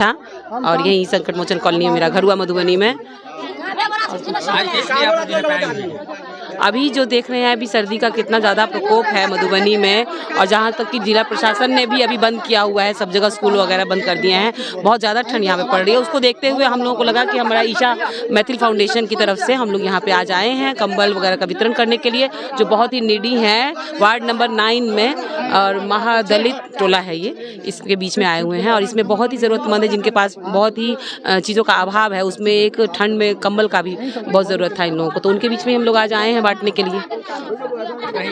था और यही संकट मोचन कॉलोनी में मेरा घर हुआ मधुबनी में। अभी जो देख रहे हैं अभी सर्दी का कितना ज़्यादा प्रकोप है मधुबनी में, और जहाँ तक कि जिला प्रशासन ने भी अभी बंद किया हुआ है, सब जगह स्कूल वगैरह बंद कर दिए हैं। बहुत ज़्यादा ठंड यहाँ पे पड़ रही है। उसको देखते हुए हम लोगों को लगा कि हमारा ईशा मैथिल फाउंडेशन की तरफ से हम लोग यहाँ पे आज आए हैं कंबल वगैरह का वितरण करने के लिए, जो बहुत ही नीडी हैं। वार्ड नंबर 9 में और महादलित टोला है ये, इसके बीच में आए हुए हैं और इसमें बहुत ही ज़रूरतमंद है जिनके पास बहुत ही चीज़ों का अभाव है। उसमें एक ठंड में कंबल का भी बहुत ज़रूरत था इन लोगों को, तो उनके बीच में हम लोग आज आए हैं बांटने के लिए।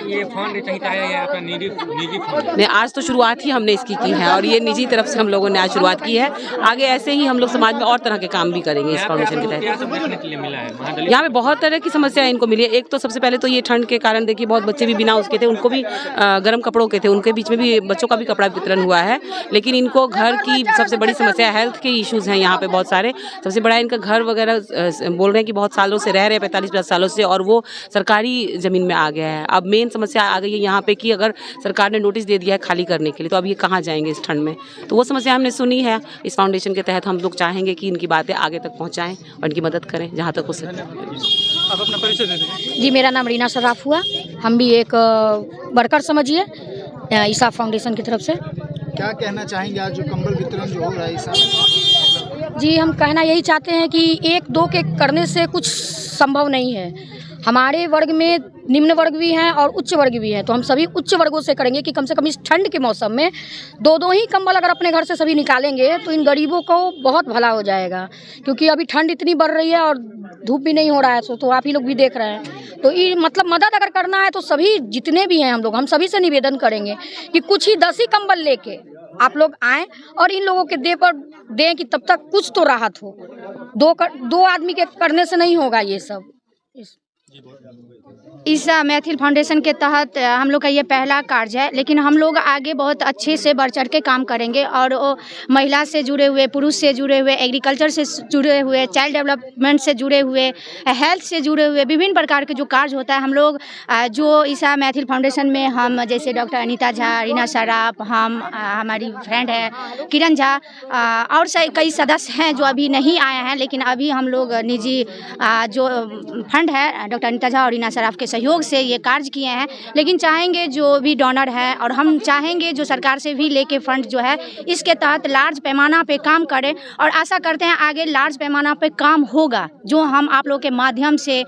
ये फंड अपना निजी फंड नहीं, आज तो शुरुआत ही हमने इसकी की है और ये निजी तरफ से हम लोगों ने आज शुरुआत की है। आगे ऐसे ही हम लोग समाज में और तरह के काम भी करेंगे इस फाउंडेशन के तहत। यहाँ पे बहुत तरह की समस्या इनको मिली है। एक तो सबसे पहले तो ये ठंड के कारण देखिए बहुत बच्चे भी बिना उसके थे, उनको भी गर्म कपड़ों के थे, उनके बीच में भी बच्चों का भी कपड़ा वितरण हुआ है। लेकिन इनको घर की सबसे बड़ी समस्या हेल्थ के इश्यूज़ हैं यहाँ पे बहुत सारे। सबसे बड़ा इनका घर वगैरह बोल रहे हैं कि बहुत सालों से रह रहे हैं, 45-50 सालों से, और वो सरकारी ज़मीन में आ गया है। अब मेन समस्या आ गई है यहाँ पे कि अगर सरकार ने नोटिस दे दिया है खाली करने के लिए, तो अब ये कहाँ जाएंगे इस ठंड में। तो वो समस्या हमने सुनी है। इस फाउंडेशन के तहत हम लोग चाहेंगे कि इनकी बातें आगे तक पहुँचाएँ और इनकी मदद करें जहाँ तक हो सके। आप अपना परिचय दे दीजिए। जी, मेरा नाम रीना सराफ हुआ। हम भी एक वर्कर समझिए ईशा फाउंडेशन की तरफ से। क्या कहना चाहेंगे आज जो कंबल वितरण जो हो रहा है ईशा? जी, हम कहना यही चाहते हैं कि 1-2 के करने से कुछ संभव नहीं है। हमारे वर्ग में निम्न वर्ग भी हैं और उच्च वर्ग भी हैं, तो हम सभी उच्च वर्गों से करेंगे कि कम से कम इस ठंड के मौसम में 2-2 ही कंबल अगर अपने घर से सभी निकालेंगे तो इन गरीबों को बहुत भला हो जाएगा। क्योंकि अभी ठंड इतनी बढ़ रही है और धूप भी नहीं हो रहा है, तो आप ही लोग भी देख रहे हैं। तो ये मतलब मदद अगर करना है तो सभी जितने भी हैं हम सभी से निवेदन करेंगे कि कुछ ही 10 ही कंबल लेके आप लोग आएँ और इन लोगों के दें कि तब तक कुछ तो राहत हो। 2 आदमी के करने से नहीं होगा ये सब। ईशा मैथिल फाउंडेशन के तहत हम लोग का ये पहला कार्य है, लेकिन हम लोग आगे बहुत अच्छे से बढ़ चढ़ के काम करेंगे और महिला से जुड़े हुए, पुरुष से जुड़े हुए, एग्रीकल्चर से जुड़े हुए, चाइल्ड डेवलपमेंट से जुड़े हुए, हेल्थ से जुड़े हुए विभिन्न प्रकार के जो कार्य होता है हम लोग जो ईशा मैथिल फाउंडेशन में हम जैसे डॉक्टर अनीता झा, रीना सराफ, हम हमारी फ्रेंड है किरण झा और कई सदस्य हैं जो अभी नहीं आए हैं, लेकिन अभी हम लोग निजी जो फंड है डॉक्टर अनीता झा और रीना सराफ के सहयोग से ये कार्य किए हैं। लेकिन चाहेंगे जो भी डोनर है और हम चाहेंगे जो सरकार से भी लेके फंड जो है इसके तहत लार्ज पैमाना पे काम करें और आशा करते हैं आगे लार्ज पैमाना पे काम होगा, जो हम आप लोग के माध्यम से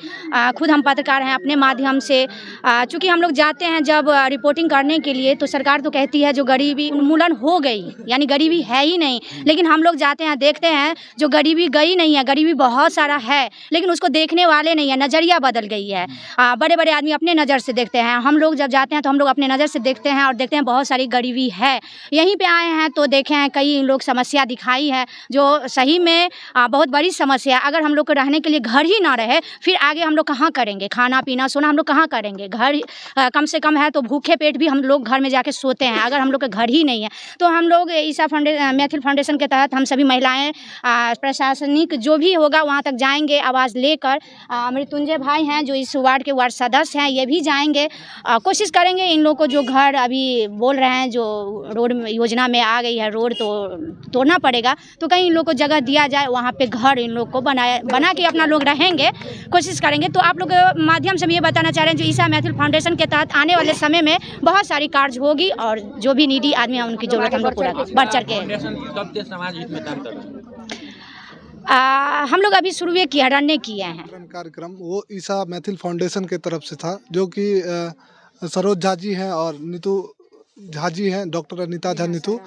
खुद हम पत्रकार हैं अपने माध्यम से चूँकि हम लोग जाते हैं जब रिपोर्टिंग करने के लिए तो सरकार तो कहती है जो गरीबी उन्मूलन हो गई, यानी गरीबी है ही नहीं। लेकिन हम लोग जाते हैं देखते हैं जो गरीबी गई नहीं है, गरीबी बहुत सारा है लेकिन उसको देखने वाले नहीं है, नज़रिया बदल गई है। बड़े बड़े आदमी अपने नज़र से देखते हैं, हम लोग जब जाते हैं तो हम लोग अपने नज़र से देखते हैं और देखते हैं बहुत सारी गरीबी है। यहीं पे आए हैं तो देखे हैं कई लोग समस्या दिखाई है जो सही में बहुत बड़ी समस्या। अगर हम लोग को रहने के लिए घर ही ना रहे फिर आगे हम लोग कहाँ करेंगे, खाना पीना सोना हम लोग कहाँ करेंगे। घर कम से कम है तो भूखे पेट भी हम लोग घर में जाके सोते हैं, अगर हम लोग के घर ही नहीं है। तो हम लोग ईशा मैथिल फाउंडेशन के तहत हम सभी महिलाएँ प्रशासनिक जो भी होगा वहाँ तक जाएंगे आवाज़ लेकर। मृत्युंजय भाई हैं जो इस वार्ड के वार्ड सदस्य हैं, ये भी जाएंगे, कोशिश करेंगे इन लोगों को जो घर अभी बोल रहे हैं जो रोड योजना में आ गई है, रोड तो तोड़ना पड़ेगा, तो कहीं इन लोग को जगह दिया जाए, वहाँ पे घर इन लोग को बना के अपना लोग रहेंगे, कोशिश करेंगे। तो आप लोग के माध्यम से हम ये बताना चाह रहे हैं जो ईशा मैथिल फाउंडेशन के तहत आने वाले समय में बहुत सारी कार्य होगी और जो भी नीडी आदमी है उनकी जरूरत हम लोग पूरा बढ़ चढ़ के हम लोग अभी शुरू किया रनने किए हैं। कार्यक्रम वो ईशा मैथिल फाउंडेशन के तरफ से था जो कि सरोज झा जी हैं और नीतू झा जी हैं, डॉक्टर अनीता झा नीतू,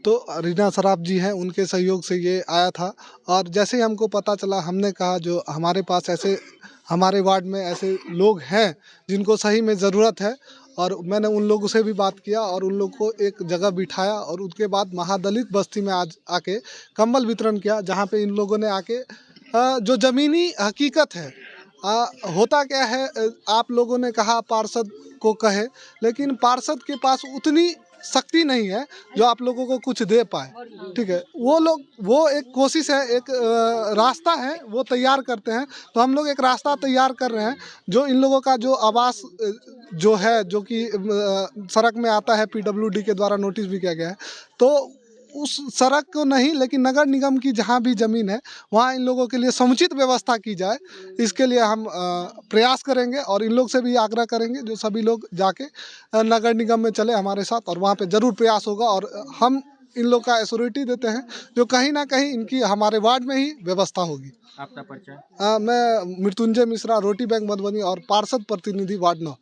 तो रीना सराफ जी हैं, उनके सहयोग से ये आया था। और जैसे ही हमको पता चला हमने कहा जो हमारे पास ऐसे हमारे वार्ड में ऐसे लोग हैं जिनको सही में ज़रूरत है, और मैंने उन लोगों से भी बात किया और उन लोग को एक जगह बिठाया और उसके बाद महादलित बस्ती में आज आके कंबल वितरण किया, जहाँ पे इन लोगों ने आके जो ज़मीनी हकीकत है होता क्या है, आप लोगों ने कहा पार्षद को कहे, लेकिन पार्षद के पास उतनी शक्ति नहीं है जो आप लोगों को कुछ दे पाए। ठीक है, वो एक कोशिश है, एक रास्ता है वो तैयार करते हैं। तो हम लोग एक रास्ता तैयार कर रहे हैं जो इन लोगों का जो आवास जो है जो कि सड़क में आता है, PWD के द्वारा नोटिस भी किया गया है, तो उस सड़क को नहीं, लेकिन नगर निगम की जहाँ भी ज़मीन है वहाँ इन लोगों के लिए समुचित व्यवस्था की जाए। इसके लिए हम प्रयास करेंगे और इन लोग से भी आग्रह करेंगे जो सभी लोग जाके नगर निगम में चले हमारे साथ, और वहाँ पे ज़रूर प्रयास होगा। और हम इन लोग का एश्योरिटी देते हैं जो कहीं ना कहीं इनकी हमारे वार्ड में ही व्यवस्था होगी। आपका परिचय? मैं मृत्युंजय मिश्रा, रोटी बैंक मधुबनी और पार्षद प्रतिनिधि वार्ड 9।